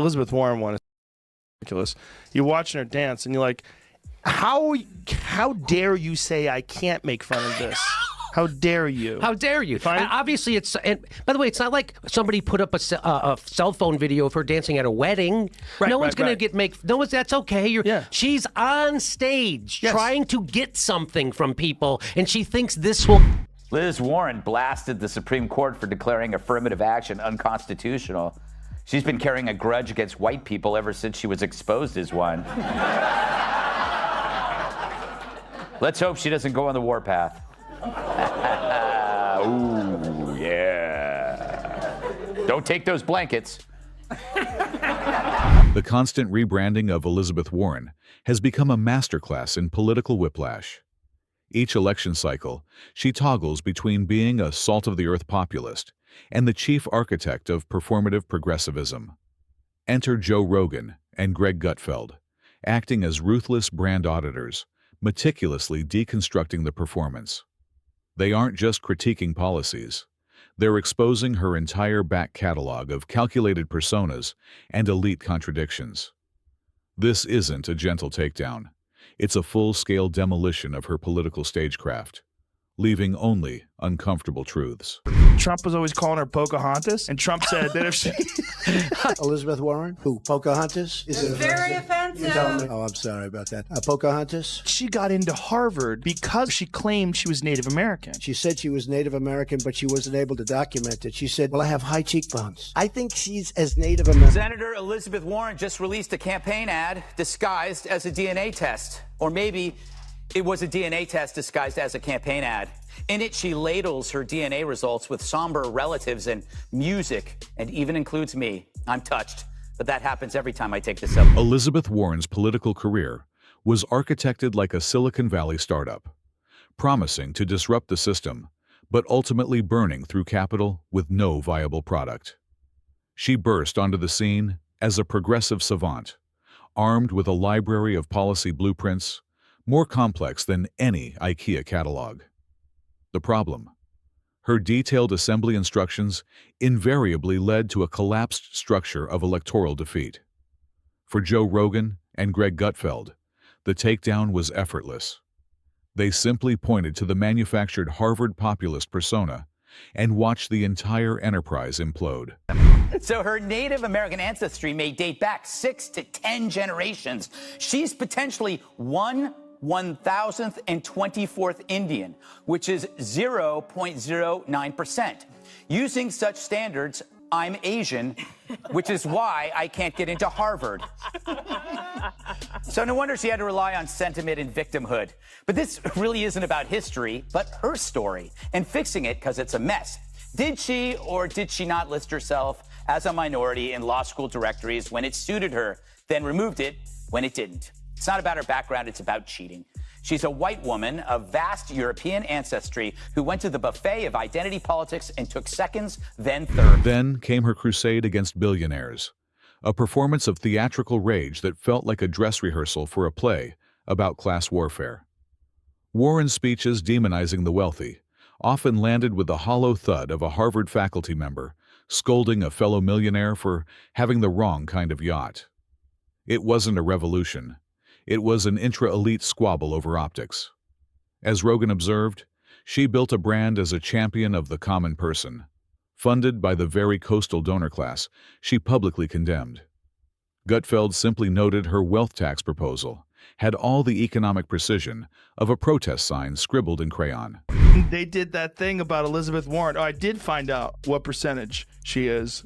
Elizabeth Warren one is ridiculous. You're watching her dance, and you're like, how dare you say I can't make fun of this? How dare you? How dare you? Obviously, it's. And by the way, it's not like somebody put up a cell phone video of her dancing at a wedding. No one's going to No one's. That's okay. She's on stage trying to get something from people, and she thinks this will. Liz Warren blasted the Supreme Court for declaring affirmative action unconstitutional. She's been carrying a grudge against white people ever since she was exposed as one. Let's hope she doesn't go on the warpath. Ooh, yeah. Don't take those blankets. The constant rebranding of Elizabeth Warren has become a masterclass in political whiplash. Each election cycle, she toggles between being a salt-of-the-earth populist and the chief architect of performative progressivism. Enter Joe Rogan and Greg Gutfeld, acting as ruthless brand auditors, meticulously deconstructing the performance. They aren't just critiquing policies. They're exposing her entire back catalog of calculated personas and elite contradictions. This isn't a gentle takedown. It's a full-scale demolition of her political stagecraft, leaving only uncomfortable truths. Trump was always calling her Pocahontas, and Trump said that if she... Elizabeth Warren? Who, Pocahontas? Is it very offensive. Oh, I'm sorry about that. Pocahontas? She got into Harvard because she claimed she was Native American. She said she was Native American, but she wasn't able to document it. She said, well, I have high cheekbones. I think she's as Native American. Senator Elizabeth Warren just released a campaign ad disguised as a DNA test. Or maybe it was a DNA test disguised as a campaign ad. In it, she ladles her DNA results with somber relatives and music, and even includes me. I'm touched, but that happens every time I take this up. Elizabeth Warren's political career was architected like a Silicon Valley startup, promising to disrupt the system, but ultimately burning through capital with no viable product. She burst onto the scene as a progressive savant, armed with a library of policy blueprints, more complex than any IKEA catalog. The problem? Her detailed assembly instructions invariably led to a collapsed structure of electoral defeat. For Joe Rogan and Greg Gutfeld, the takedown was effortless. They simply pointed to the manufactured Harvard populist persona and watched the entire enterprise implode. So her Native American ancestry may date back 6 to 10 generations. She's potentially 1/1024th Indian, which is 0.09%. Using such standards, I'm Asian, which is why I can't get into Harvard. So no wonder she had to rely on sentiment and victimhood. But this really isn't about history, but her story, and fixing it because it's a mess. Did she or did she not list herself as a minority in law school directories when it suited her, then removed it when it didn't? It's not about her background, it's about cheating. She's a white woman of vast European ancestry who went to the buffet of identity politics and took seconds, then third. Then came her crusade against billionaires, a performance of theatrical rage that felt like a dress rehearsal for a play about class warfare. Warren's speeches demonizing the wealthy often landed with the hollow thud of a Harvard faculty member scolding a fellow millionaire for having the wrong kind of yacht. It wasn't a revolution. It was an intra-elite squabble over optics. As Rogan observed, she built a brand as a champion of the common person, funded by the very coastal donor class she publicly condemned. Gutfeld simply noted her wealth tax proposal had all the economic precision of a protest sign scribbled in crayon. They did that thing about Elizabeth Warren. Oh, I did find out what percentage she is.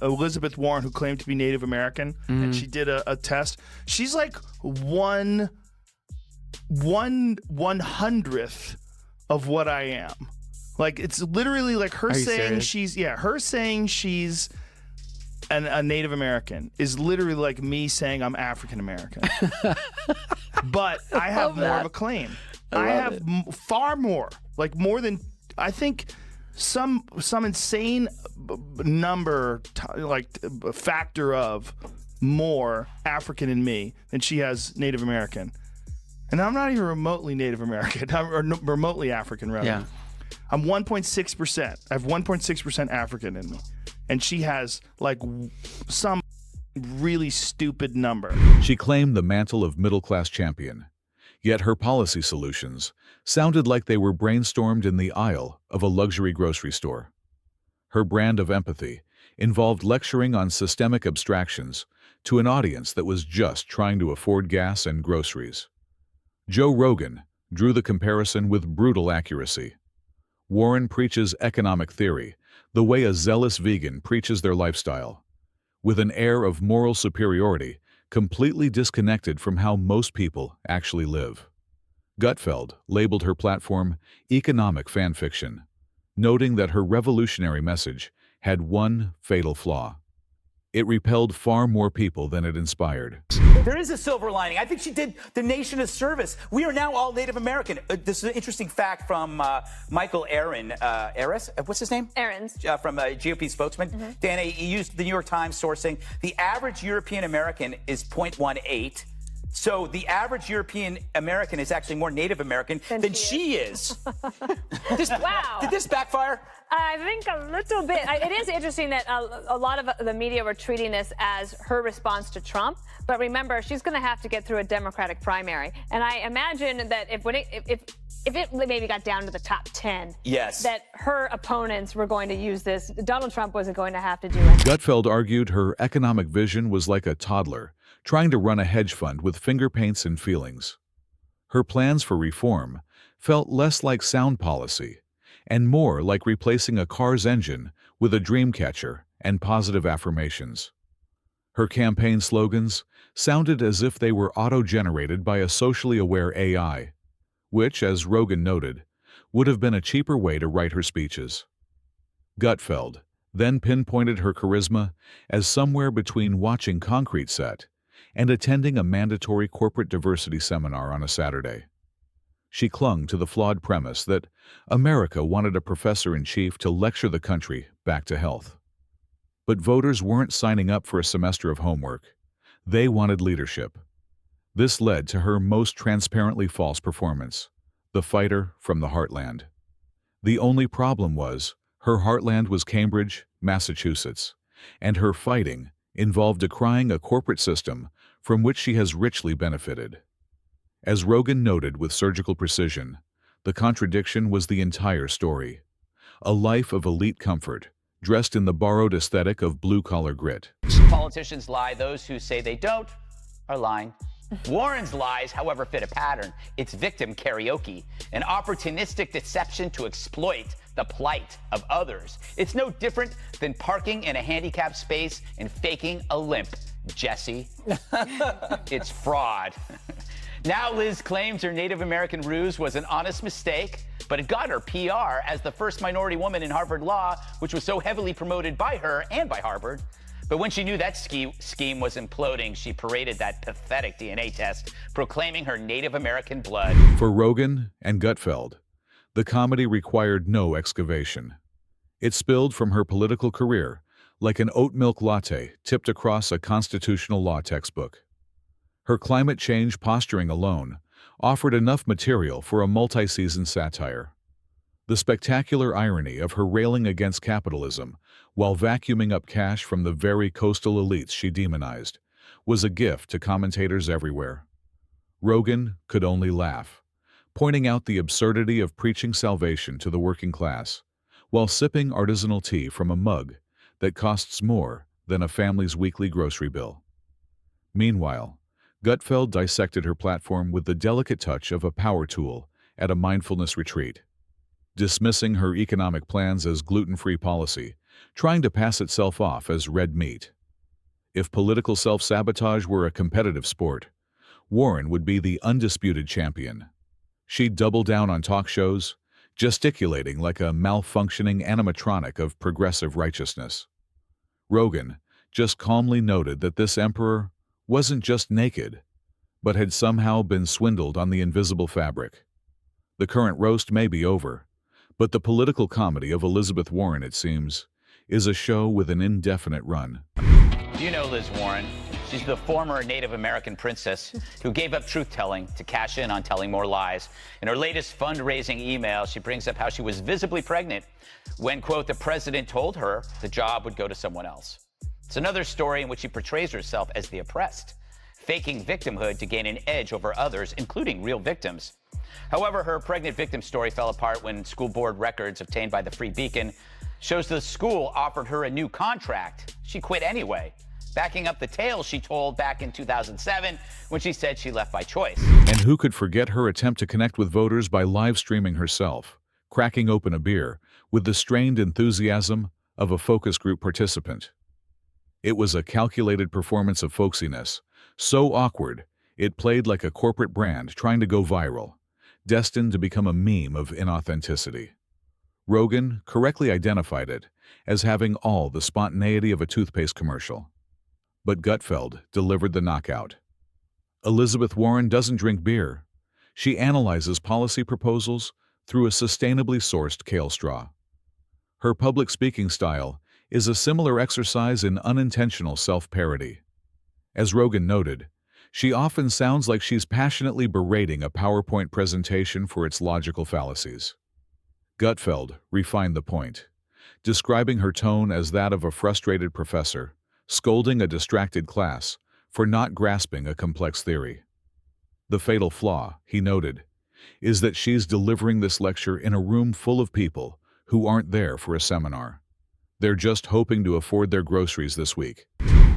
Elizabeth Warren, who claimed to be Native American, and she did a test. She's like 1/100th of what I am. Like, it's literally like her saying she's a Native American is literally like me saying I'm African American. But I have more of a claim. I have far more, like more than, I think some insane number, factor of more African in me than she has Native American. And I'm not even remotely Native American, or remotely African, rather. Yeah. I'm 1.6%. I have 1.6% African in me. And she has like some really stupid number. She claimed the mantle of middle-class champion, yet her policy solutions sounded like they were brainstormed in the aisle of a luxury grocery store. Her brand of empathy involved lecturing on systemic abstractions to an audience that was just trying to afford gas and groceries. Joe Rogan drew the comparison with brutal accuracy. Warren preaches economic theory the way a zealous vegan preaches their lifestyle, with an air of moral superiority completely disconnected from how most people actually live. Gutfeld labeled her platform economic fan fiction, noting that her revolutionary message had one fatal flaw. It repelled far more people than it inspired. There is a silver lining. I think she did the nation a service. We are now all Native American. This is an interesting fact from Michael Aris, what's his name? Ahrens. From a GOP spokesman. Dana, he used the New York Times sourcing. The average European American is 0.18. So the average European American is actually more Native American than she is. Wow. Did this backfire? I think a little bit. It is interesting that a lot of the media were treating this as her response to Trump. But remember, she's going to have to get through a Democratic primary. And I imagine that if it maybe got down to the top 10, yes, that her opponents were going to use this. Donald Trump wasn't going to have to do it. Gutfeld argued her economic vision was like a toddler trying to run a hedge fund with finger paints and feelings. Her plans for reform felt less like sound policy and more like replacing a car's engine with a dream catcher and positive affirmations. Her campaign slogans sounded as if they were auto-generated by a socially aware AI, which, as Rogan noted, would have been a cheaper way to write her speeches. Gutfeld then pinpointed her charisma as somewhere between watching Concrete Set and attending a mandatory corporate diversity seminar on a Saturday. She clung to the flawed premise that America wanted a professor-in-chief to lecture the country back to health. But voters weren't signing up for a semester of homework. They wanted leadership. This led to her most transparently false performance, the fighter from the heartland. The only problem was, her heartland was Cambridge, Massachusetts, and her fighting involved decrying a corporate system from which she has richly benefited. As Rogan noted with surgical precision, the contradiction was the entire story. A life of elite comfort, dressed in the borrowed aesthetic of blue-collar grit. Politicians lie. Those who say they don't are lying. Warren's lies, however, fit a pattern. It's victim karaoke, an opportunistic deception to exploit the plight of others. It's no different than parking in a handicapped space and faking a limp, Jesse. It's fraud. Now Liz claims her Native American ruse was an honest mistake, but it got her PR as the first minority woman in Harvard Law, which was so heavily promoted by her and by Harvard. But when she knew that scheme was imploding, she paraded that pathetic DNA test, proclaiming her Native American blood. For Rogan and Gutfeld, the comedy required no excavation. It spilled from her political career like an oat milk latte tipped across a constitutional law textbook. Her climate change posturing alone offered enough material for a multi-season satire. The spectacular irony of her railing against capitalism while vacuuming up cash from the very coastal elites she demonized was a gift to commentators everywhere. Rogan could only laugh, pointing out the absurdity of preaching salvation to the working class while sipping artisanal tea from a mug that costs more than a family's weekly grocery bill. Meanwhile, Gutfeld dissected her platform with the delicate touch of a power tool at a mindfulness retreat, dismissing her economic plans as gluten-free policy, trying to pass itself off as red meat. If political self-sabotage were a competitive sport, Warren would be the undisputed champion. She'd double down on talk shows, gesticulating like a malfunctioning animatronic of progressive righteousness. Rogan just calmly noted that this emperor wasn't just naked, but had somehow been swindled on the invisible fabric. The current roast may be over, but the political comedy of Elizabeth Warren, it seems, is a show with an indefinite run. Do you know Liz Warren? She's the former Native American princess who gave up truth-telling to cash in on telling more lies. In her latest fundraising email, she brings up how she was visibly pregnant when, quote, the president told her the job would go to someone else. It's another story in which she portrays herself as the oppressed, faking victimhood to gain an edge over others, including real victims. However, her pregnant victim story fell apart when school board records obtained by the Free Beacon shows the school offered her a new contract. She quit anyway, backing up the tale she told back in 2007 when she said she left by choice. And who could forget her attempt to connect with voters by live streaming herself, cracking open a beer with the strained enthusiasm of a focus group participant. It was a calculated performance of folksiness, so awkward it played like a corporate brand trying to go viral, destined to become a meme of inauthenticity. Rogan correctly identified it as having all the spontaneity of a toothpaste commercial. But Gutfeld delivered the knockout. Elizabeth Warren doesn't drink beer. She analyzes policy proposals through a sustainably sourced kale straw. Her public speaking style is a similar exercise in unintentional self-parody. As Rogan noted, she often sounds like she's passionately berating a PowerPoint presentation for its logical fallacies. Gutfeld refined the point, describing her tone as that of a frustrated professor, scolding a distracted class for not grasping a complex theory. The fatal flaw, he noted, is that she's delivering this lecture in a room full of people who aren't there for a seminar. They're just hoping to afford their groceries this week.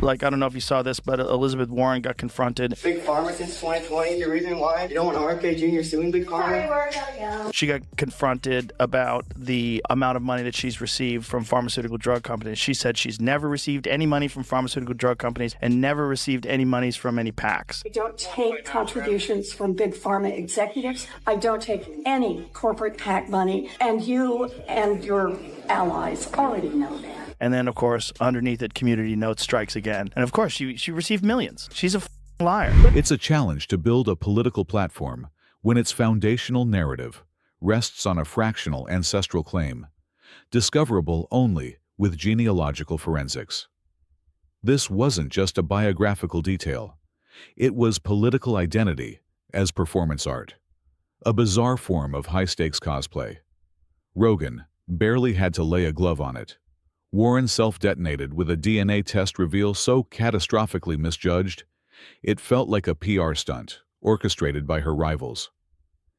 Like, I don't know if you saw this, but Elizabeth Warren got confronted. Big Pharma since 2020, the reason why you don't want RFK Jr. suing Big Pharma? She got confronted about the amount of money that she's received from pharmaceutical drug companies. She said she's never received any money from pharmaceutical drug companies and never received any monies from any PACs. I don't take contributions from Big Pharma executives. I don't take any corporate PAC money, and you and your allies already know that. And then, of course, underneath it, Community Notes strikes again. And, of course, she received millions. She's a liar. It's a challenge to build a political platform when its foundational narrative rests on a fractional ancestral claim, discoverable only with genealogical forensics. This wasn't just a biographical detail. It was political identity as performance art, a bizarre form of high-stakes cosplay. Rogan barely had to lay a glove on it. Warren self-detonated with a DNA test reveal so catastrophically misjudged, it felt like a PR stunt orchestrated by her rivals.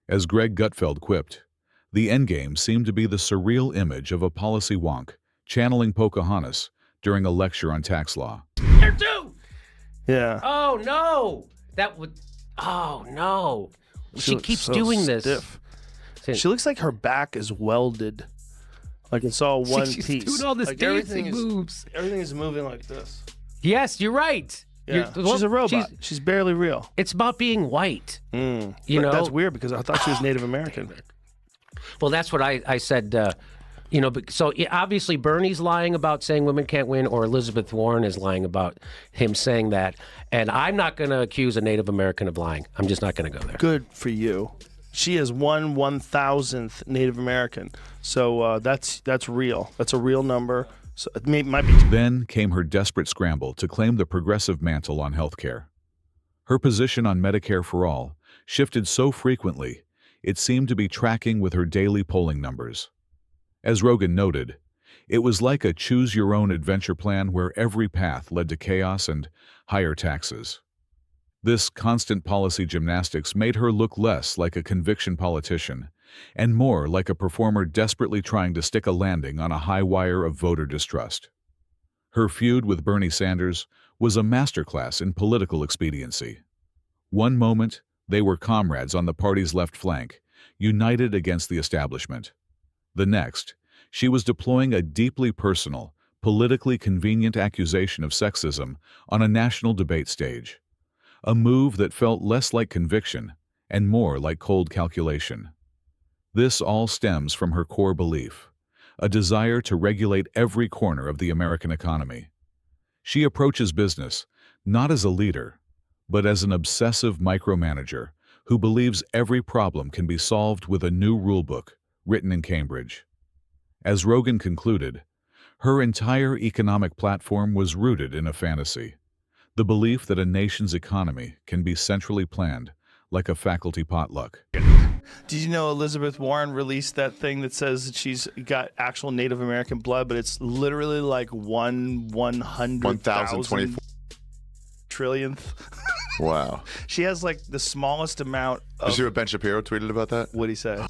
As Greg Gutfeld quipped, the endgame seemed to be the surreal image of a policy wonk channeling Pocahontas during a lecture on tax law. Here too! Yeah. Oh, no! That would... Oh, no. She keeps so doing this. Stiff. She looks like her back is welded. Like it's all one She's piece. doing all this like dancing moves. Everything is moving like this. Yes, you're right. Yeah. She's a robot. She's barely real. It's about being white. You know? That's weird because I thought she was Native American. Well, that's what I said. You know, so obviously Bernie's lying about saying women can't win, or Elizabeth Warren is lying about him saying that. And I'm not going to accuse a Native American of lying. I'm just not going to go there. Good for you. She is 1/1000th Native American. So that's real. That's a real number. So it might be. Then came her desperate scramble to claim the progressive mantle on health care. Her position on Medicare for All shifted so frequently, it seemed to be tracking with her daily polling numbers. As Rogan noted, it was like a choose-your-own-adventure plan where every path led to chaos and higher taxes. This constant policy gymnastics made her look less like a conviction politician and more like a performer desperately trying to stick a landing on a high wire of voter distrust. Her feud with Bernie Sanders was a masterclass in political expediency. One moment, they were comrades on the party's left flank, united against the establishment. The next, she was deploying a deeply personal, politically convenient accusation of sexism on a national debate stage. A move that felt less like conviction and more like cold calculation. This all stems from her core belief, a desire to regulate every corner of the American economy. She approaches business not as a leader, but as an obsessive micromanager who believes every problem can be solved with a new rulebook written in Cambridge. As Rogan concluded, her entire economic platform was rooted in a fantasy. The belief that a nation's economy can be centrally planned, like a faculty potluck. Did you know Elizabeth Warren released that thing that says that she's got actual Native American blood, but it's literally like 1/100,024 trillionth. Wow. She has like the smallest amount of... Did you see what Ben Shapiro tweeted about that? What'd he say?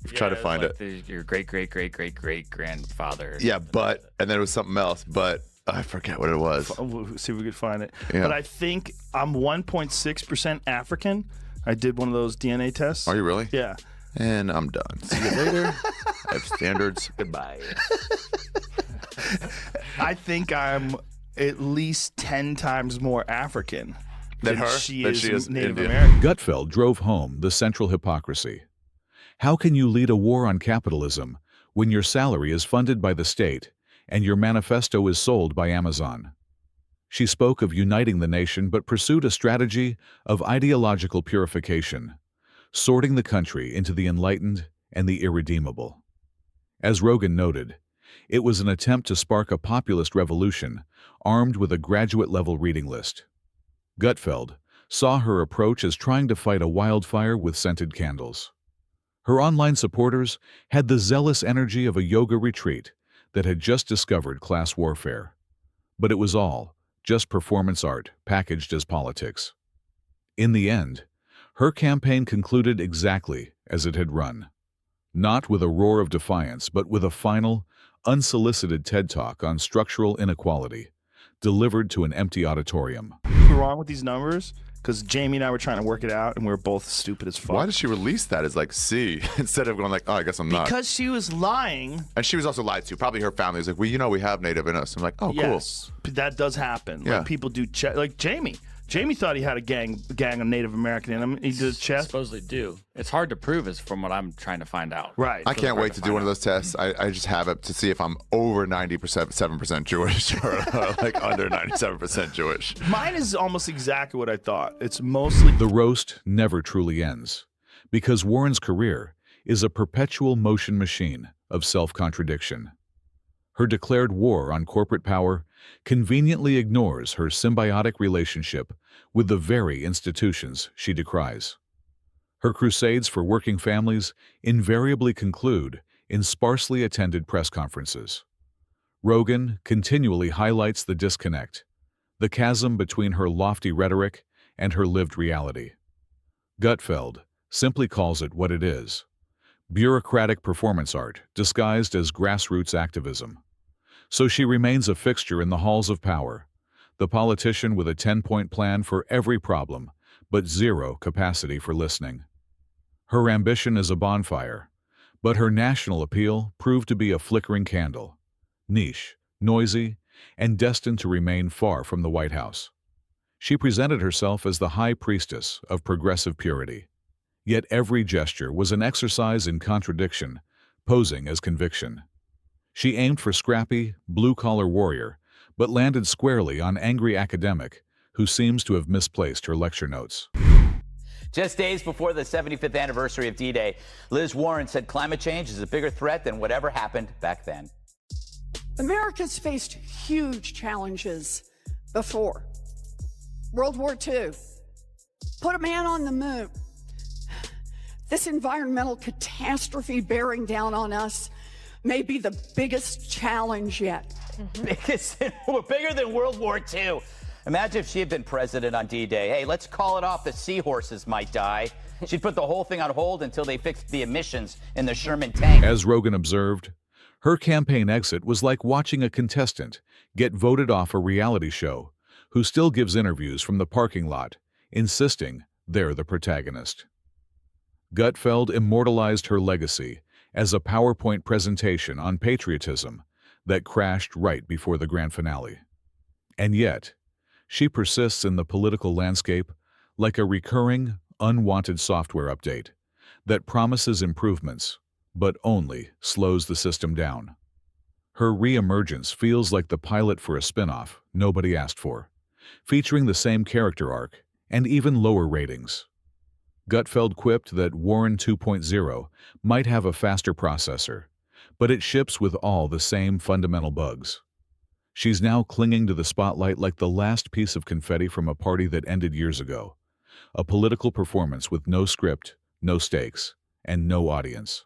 Try to find like it. Your great-great-great-great-great-grandfather. Yeah, but, and then it was something else, but I forget what it was. We'll see if we could find it. Yeah. But I think I'm 1.6% African. I did one of those DNA tests. Are you really? Yeah. And I'm done. See you later. I have standards. Goodbye. I think I'm at least 10 times more African Than her? she Than is she is Native Indian. American. Gutfeld drove home the central hypocrisy. How can you lead a war on capitalism when your salary is funded by the state and your manifesto is sold by Amazon? She spoke of uniting the nation but pursued a strategy of ideological purification, sorting the country into the enlightened and the irredeemable. As Rogan noted, it was an attempt to spark a populist revolution armed with a graduate-level reading list. Gutfeld saw her approach as trying to fight a wildfire with scented candles. Her online supporters had the zealous energy of a yoga retreat that had just discovered class warfare. But it was all just performance art packaged as politics. In the end, her campaign concluded exactly as it had run. Not with a roar of defiance, but with a final, unsolicited TED Talk on structural inequality, delivered to an empty auditorium. What's wrong with these numbers? Because Jamie and I were trying to work it out, and we were both stupid as fuck. Why did she release that as like C instead of going like, oh, I guess I'm not? Because she was lying. And she was also lied to. Probably her family was like, well, you know, we have Native in us. I'm like, oh, Yes, that does happen. Yeah. Like people do, like Jamie. Jamie thought he had a gang of Native American in him. He did a chest. Supposedly do. It's hard to prove, is from what I'm trying to find out. Right. I can't wait to do one of those tests. I just have it to see if I'm over 97% Jewish or like under 97% Jewish. Mine is almost exactly what I thought. It's mostly... The roast never truly ends, because Warren's career is a perpetual motion machine of self-contradiction. Her declared war on corporate power conveniently ignores her symbiotic relationship with the very institutions she decries. Her crusades for working families invariably conclude in sparsely attended press conferences. Rogan continually highlights the disconnect, the chasm between her lofty rhetoric and her lived reality. Gutfeld simply calls it what it is: bureaucratic performance art disguised as grassroots activism. So she remains a fixture in the halls of power, the politician with a 10-point plan for every problem, but zero capacity for listening. Her ambition is a bonfire, but her national appeal proved to be a flickering candle, niche, noisy, and destined to remain far from the White House. She presented herself as the high priestess of progressive purity, yet every gesture was an exercise in contradiction, posing as conviction. She aimed for scrappy, blue-collar warrior, but landed squarely on angry academic who seems to have misplaced her lecture notes. Just days before the 75th anniversary of D-Day, Liz Warren said climate change is a bigger threat than whatever happened back then. America's faced huge challenges before. World War II, put a man on the moon. This environmental catastrophe bearing down on us may be the biggest challenge yet. Bigger than World War II. Imagine if she had been president on D-Day. Hey, let's call it off. The seahorses might die. She'd put the whole thing on hold until they fixed the emissions in the Sherman tank. As Rogan observed, her campaign exit was like watching a contestant get voted off a reality show who still gives interviews from the parking lot, insisting they're the protagonist. Gutfeld immortalized her legacy as a PowerPoint presentation on patriotism that crashed right before the grand finale. And yet, she persists in the political landscape like a recurring, unwanted software update that promises improvements, but only slows the system down. Her re-emergence feels like the pilot for a spin-off nobody asked for, featuring the same character arc and even lower ratings. Gutfeld quipped that Warren 2.0 might have a faster processor, but it ships with all the same fundamental bugs. She's now clinging to the spotlight like the last piece of confetti from a party that ended years ago, a political performance with no script, no stakes, and no audience.